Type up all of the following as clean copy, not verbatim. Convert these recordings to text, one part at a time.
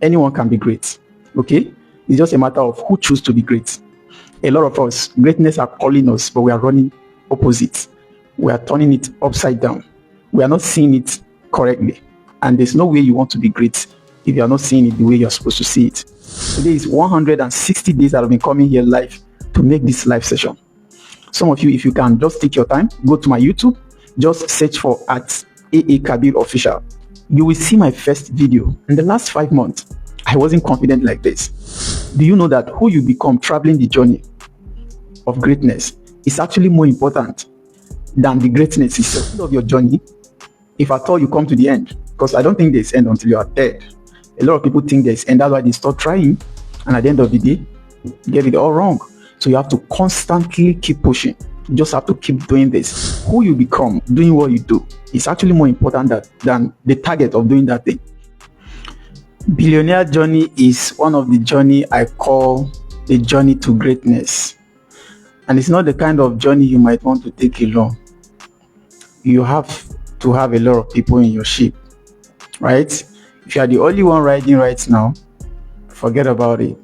Anyone can be great. Okay? It's just a matter of who choose to be great. A lot of us, greatness are calling us, but we are running opposite. We are turning it upside down. We are not seeing it correctly. And there's no way you want to be great if you are not seeing it the way you're supposed to see it. Today is 160 days that I've been coming here live to make this live session. Some of you, if you can, just take your time, go to my YouTube, just search for @AA Official. You will see my first video. In the last 5 months, I wasn't confident like this. Do you know that who you become traveling the journey of greatness is actually more important than the greatness itself of your journey, if at all you come to the end? Because I don't think there's end until you are dead. A lot of people think there's end, that's why they start trying, and at the end of the day, get it all wrong. So you have to constantly keep pushing. You just have to keep doing this. Who you become, doing what you do, is actually more important than the target of doing that thing. Billionaire journey is one of the journey I call the journey to greatness. And it's not the kind of journey you might want to take alone. You have to have a lot of people in your ship, right? If you are the only one riding right now, forget about it.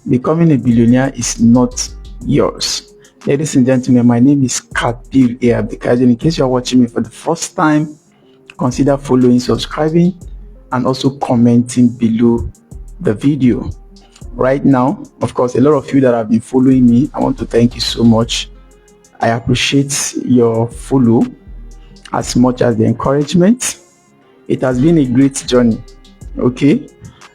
Becoming a billionaire is not yours. Ladies and gentlemen, my name is Billionaire. In case you are watching me for the first time, consider following, subscribing, and also commenting below the video. Right now, of course, a lot of you that have been following me, I want to thank you so much. I appreciate your follow as much as the encouragement. It has been a great journey. Okay,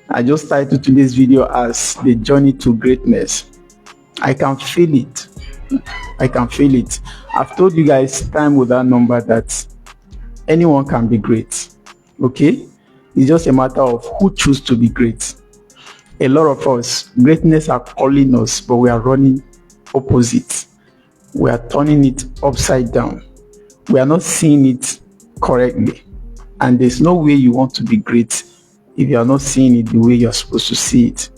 I just titled today's video as the journey to greatness. I can feel it. I can feel it. I've told you guys time without number that anyone can be great. Okay, it's just a matter of who choose to be great. A lot of us, greatness are calling us, but we are running opposite. We are turning it upside down. We are not seeing it correctly. And there's no way you want to be great if you are not seeing it the way you're supposed to see it.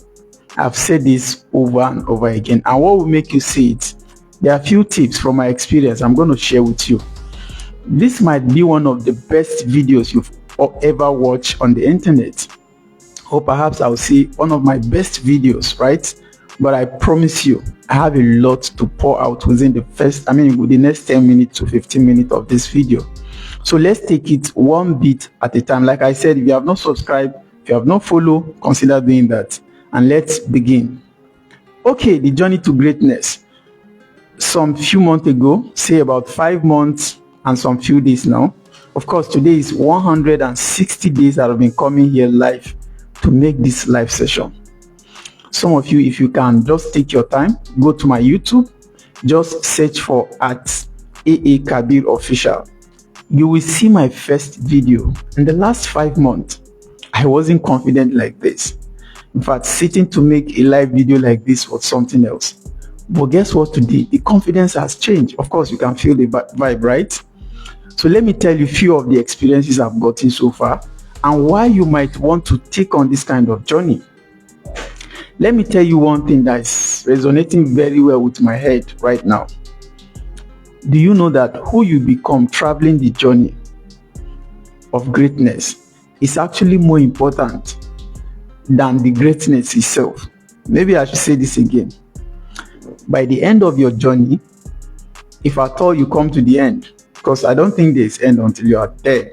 I've said this over and over again. And what will make you see it? There are a few tips from my experience I'm going to share with you. This might be one of the best videos you've ever watched on the internet. Or perhaps I'll say one of my best videos, right? But I promise you, I have a lot to pour out within the next 10 minutes to 15 minutes of this video. So let's take it one bit at a time. Like I said, if you have not subscribed, if you have not followed, consider doing that. And let's begin. Okay, the journey to greatness. Some few months ago, say about 5 months and some few days now. Of course, today is 160 days that I've been coming here live to make this live session. Some of you, if you can, just take your time, go to my YouTube, just search for @AA Official. You will see my first video. In the last 5 months, I wasn't confident like this. In fact, sitting to make a live video like this was something else. But guess what today? The confidence has changed. Of course, you can feel the vibe, right? So let me tell you a few of the experiences I've gotten so far and why you might want to take on this kind of journey. Let me tell you one thing that is resonating very well with my head right now. Do you know that who you become traveling the journey of greatness is actually more important than the greatness itself? Maybe I should say this again. By the end of your journey, if at all you come to the end, because I don't think there's end until you are dead.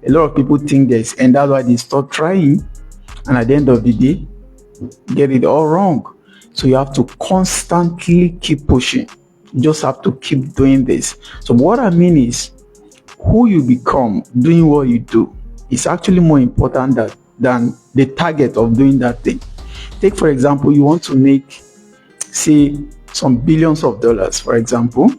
A lot of people think there's end, that's why they stop trying, and at the end of the day, get it all wrong. So you have to constantly keep pushing. You just have to keep doing this. So what I mean is, who you become doing what you do is actually more important than the target of doing that thing. Take for example, you want to make, say, some billions of dollars, for example.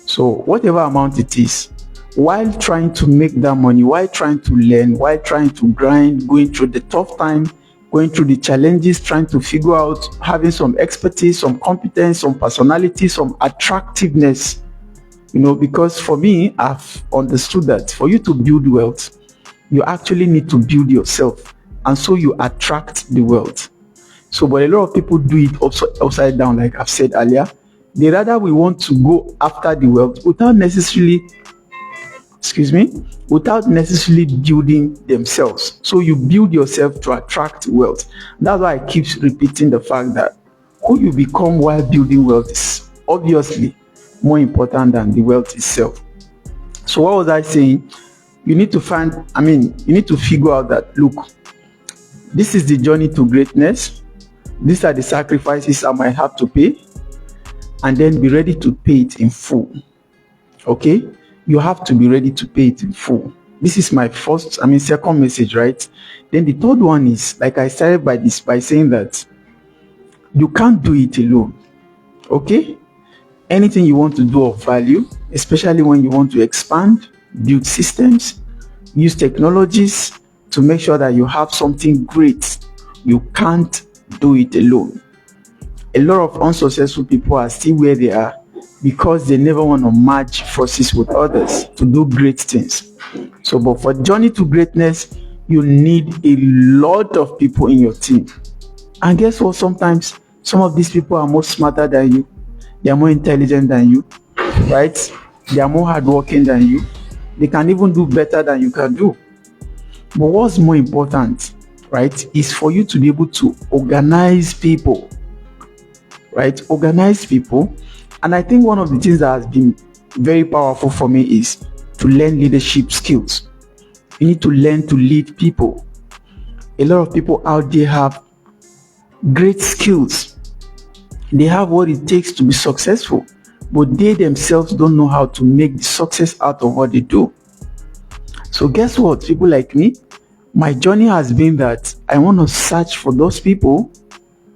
So whatever amount it is, while trying to make that money, while trying to learn, while trying to grind, going through the tough time, going through the challenges, trying to figure out, having some expertise, some competence, some personality, some attractiveness, because for me, I've understood that for you to build wealth, you actually need to build yourself, and so you attract the wealth. So, but a lot of people do it upside down, like I've said earlier. They rather we want to go after the wealth without necessarily excuse me, without necessarily building themselves. So you build yourself to attract wealth. That's why I keep repeating the fact that who you become while building wealth is obviously more important than the wealth itself. So what was I saying? You need to you need to figure out that, look, this is the journey to greatness. These are the sacrifices I might have to pay, and then be ready to pay it in full. Okay? You have to be ready to pay it in full. This is my second message, right? Then the third one is, like I started by saying that you can't do it alone. Okay? Anything you want to do of value, especially when you want to expand, build systems, use technologies to make sure that you have something great, you can't do it alone. A lot of unsuccessful people are still where they are because they never want to merge forces with others to do great things. So, but for journey to greatness, you need a lot of people in your team. And guess what? Sometimes some of these people are more smarter than you. They are more intelligent than you, right? They are more hardworking than you. They can even do better than you can do. But what's more important, right, is for you to be able to organize people, right? Organize people. And I think one of the things that has been very powerful for me is to learn leadership skills. You need to learn to lead people. A lot of people out there have great skills. They have what it takes to be successful, but they themselves don't know how to make the success out of what they do. So guess what? People like me, my journey has been that I want to search for those people.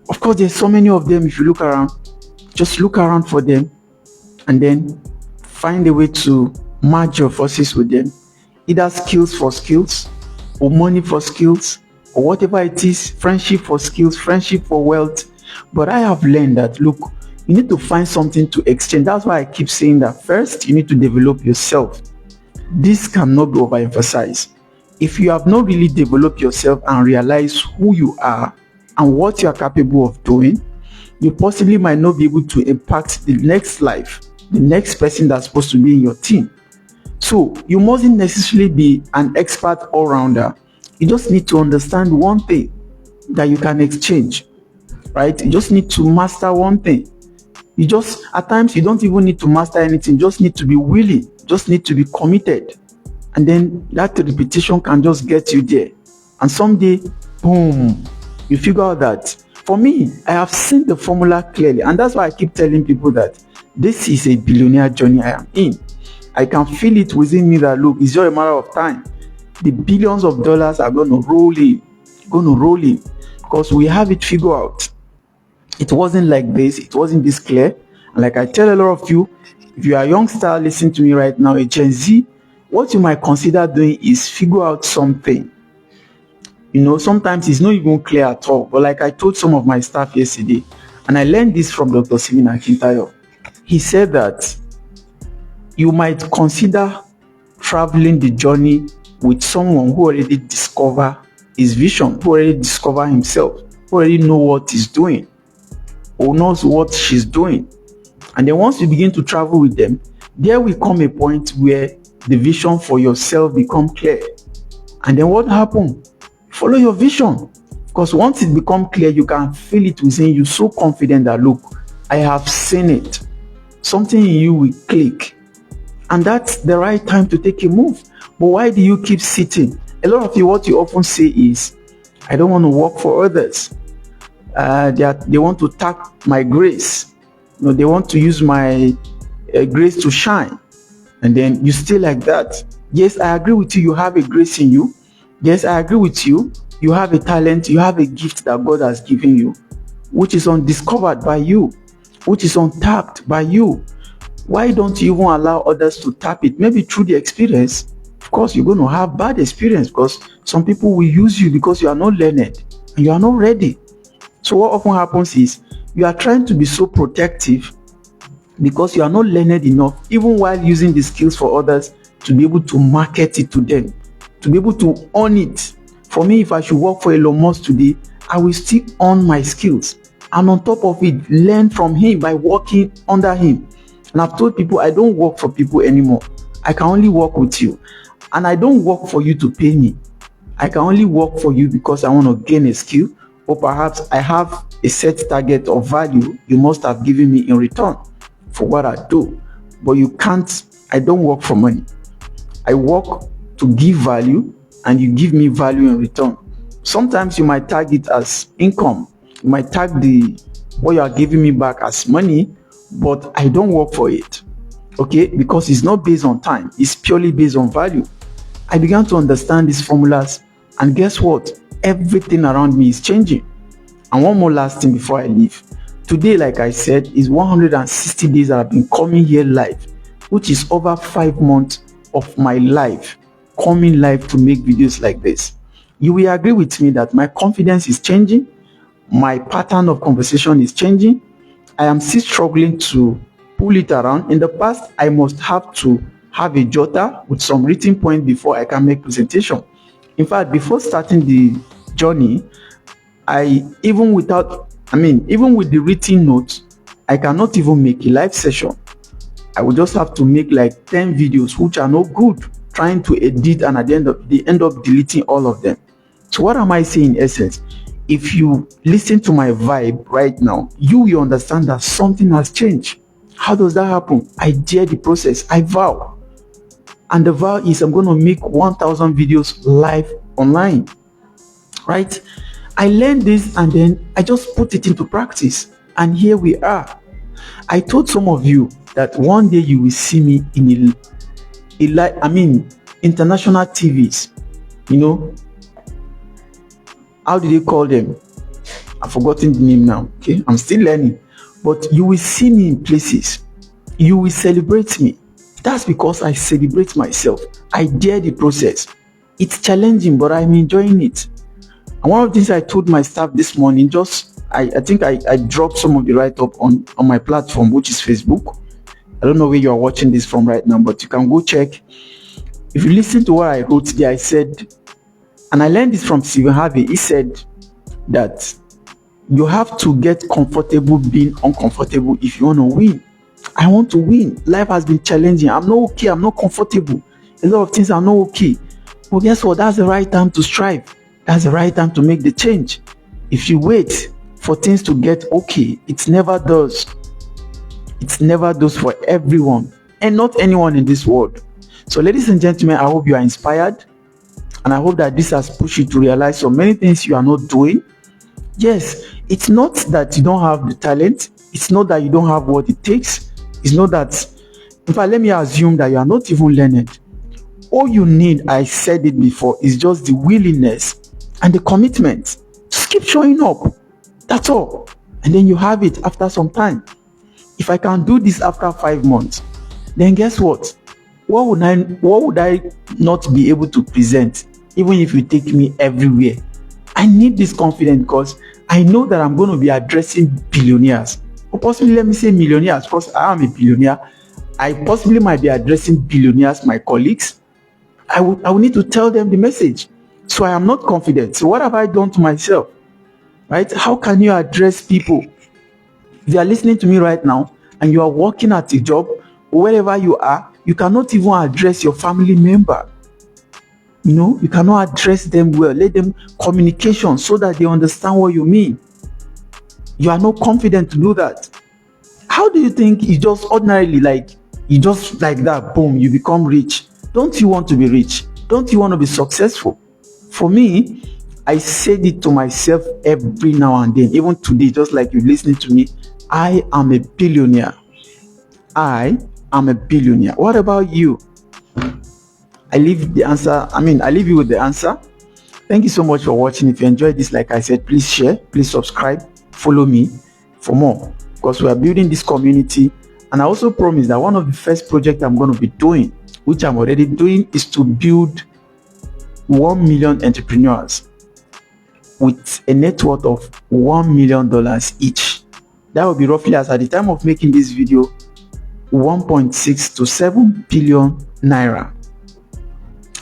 Of course, there's so many of them. If you look around, just look around for them and then find a way to merge your forces with them. Either skills for skills, or money for skills, or whatever it is, friendship for skills, friendship for wealth. But I have learned that, look, you need to find something to exchange. That's why I keep saying that first, you need to develop yourself. This cannot be overemphasized. If you have not really developed yourself and realized who you are and what you are capable of doing, you possibly might not be able to impact the next life, the next person that's supposed to be in your team. So you mustn't necessarily be an expert all-rounder. You just need to understand one thing that you can exchange, right? You just need to master one thing. At times, you don't even need to master anything. You just need to be willing. Just need to be committed. And then that repetition can just get you there. And someday, boom, you figure out that. For me, I have seen the formula clearly. And that's why I keep telling people that this is a billionaire journey I am in. I can feel it within me that, look, it's just a matter of time. The billions of dollars are going to roll in. Because we have it figured out. It wasn't like this. It wasn't this clear. And like I tell a lot of you, if you are a youngster listening to me right now, a Gen Z, what you might consider doing is figure out something. Sometimes it's not even clear at all. But like I told some of my staff yesterday, and I learned this from Dr. Simin Akintayo. He said that you might consider traveling the journey with someone who already discovered his vision, who already discovered himself, who already know what he's doing, or knows what she's doing. And then once you begin to travel with them, there will come a point where the vision for yourself become clear. And then what happens? Follow your vision. Because once it becomes clear, you can feel it within you, so confident that, look, I have seen it. Something in you will click. And that's the right time to take a move. But why do you keep sitting? A lot of you, what you often say is, I don't want to work for others. They want to tap my grace. They want to use my grace to shine. And then you stay like that. Yes, I agree with you. You have a grace in you. Yes, I agree with you. You have a talent. You have a gift that God has given you, which is undiscovered by you, which is untapped by you. Why don't you even allow others to tap it? Maybe through the experience. Of course, you're going to have bad experience because some people will use you because you are not learned and you are not ready. So what often happens is you are trying to be so protective because you are not learned enough, even while using the skills for others, to be able to market it to them, to be able to own it. For me, if I should work for Elon Musk today, I will still own my skills. And on top of it, learn from him by working under him. And I've told people I don't work for people anymore. I can only work with you. And I don't work for you to pay me. I can only work for you because I want to gain a skill, or perhaps I have a set target of value you must have given me in return for what I do. But you can't, I don't work for money. I work to give value, and you give me value in return. Sometimes you might tag it as income. You might tag what you are giving me back as money, but I don't work for it. Okay, because it's not based on time, it's purely based on value. I began to understand these formulas, and guess what? Everything around me is changing. And one more last thing before I leave. Today, like I said, is 160 days that I've been coming here live, which is over 5 months of my life coming live to make videos like this. You will agree with me that my confidence is changing, my pattern of conversation is changing. I am still struggling to pull it around. In the past, I must have to have a jotter with some written point before I can make presentation. In fact, before starting the journey, even with the written notes, I cannot even make a live session. I will just have to make like 10 videos which are not good, trying to edit, and at the end up deleting all of them. So what am I saying in essence? If you listen to my vibe right now, you will understand that something has changed. How does that happen? I dare the process. I vow. And the vow is I'm going to make 1,000 videos live online. Right? I learned this, and then I just put it into practice. And here we are. I told some of you that one day you will see me in international TVs. You know, how do they call them? I've forgotten the name now. Okay, I'm still learning. But you will see me in places. You will celebrate me. That's because I celebrate myself. I dare the process. It's challenging, but I'm enjoying it. And one of the things I told my staff this morning, I think I dropped some of the write-up on my platform, which is Facebook. I don't know where you are watching this from right now, but you can go check. If you listen to what I wrote there, I said, and I learned this from Stephen Harvey. He said that you have to get comfortable being uncomfortable if you want to win. I want to win. Life has been challenging. I'm not okay. I'm not comfortable. A lot of things are not okay. But guess what? That's the right time to strive. That's the right time to make the change. If you wait for things to get okay, it never does. It never does for everyone, and not anyone in this world. So ladies and gentlemen, I hope you are inspired, and I hope that this has pushed you to realize so many things you are not doing. Yes, it's not that you don't have the talent. It's not that you don't have what it takes. It's not that, in fact, let me assume that you are not even learning. All you need, I said it before, is just the willingness and the commitment. Just keep showing up. That's all. And then you have it after some time. If I can do this after 5 months, then guess what? What would I not be able to present, even if you take me everywhere? I need this confidence because I know that I'm going to be addressing billionaires, or possibly let me say millionaires, because I am a billionaire. I possibly might be addressing billionaires, my colleagues. I will need to tell them the message. So I am not confident. So what have I done to myself? Right? How can you address people? If you are listening to me right now and you are working at a job, or wherever you are, you cannot even address your family member. You know, you cannot address them well. Let them communication so that they understand what you mean. You are not confident to do that. How do you think it's just ordinarily you just like that, boom, you become rich? Don't you want to be rich? Don't you want to be successful? For me, I said it to myself every now and then, even today, just like you're listening to me. I am a billionaire. I am a billionaire. What about you? I leave you with the answer. Thank you so much for watching. If you enjoyed this, like I said, please share, please subscribe, follow me for more, because we are building this community. And I also promise that one of the first projects I'm going to be doing, which I'm already doing, is to build 1 million entrepreneurs with a net worth of $1 million each. That will be roughly, as at the time of making this video, 1.6 to 7 billion naira.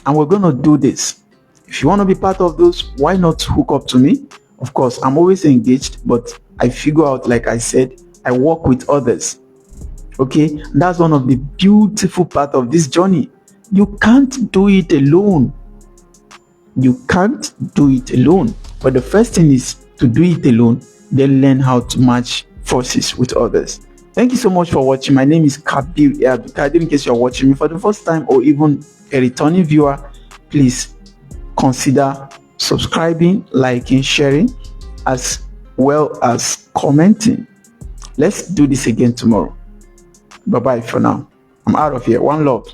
And we're going to do this. If you want to be part of those, why not hook up to me? Of course, I'm always engaged, but I figure out, like I said, I work with others. Okay, that's one of the beautiful part of this journey. You can't do it alone. You can't do it alone. But the first thing is to do it alone, then learn how to match forces with others. Thank you so much for watching. My name is Kabir. In case you're watching me for the first time or even a returning viewer, please consider subscribing, liking, sharing, as well as commenting. Let's do this again tomorrow. Bye bye for now. I'm out of here. One love.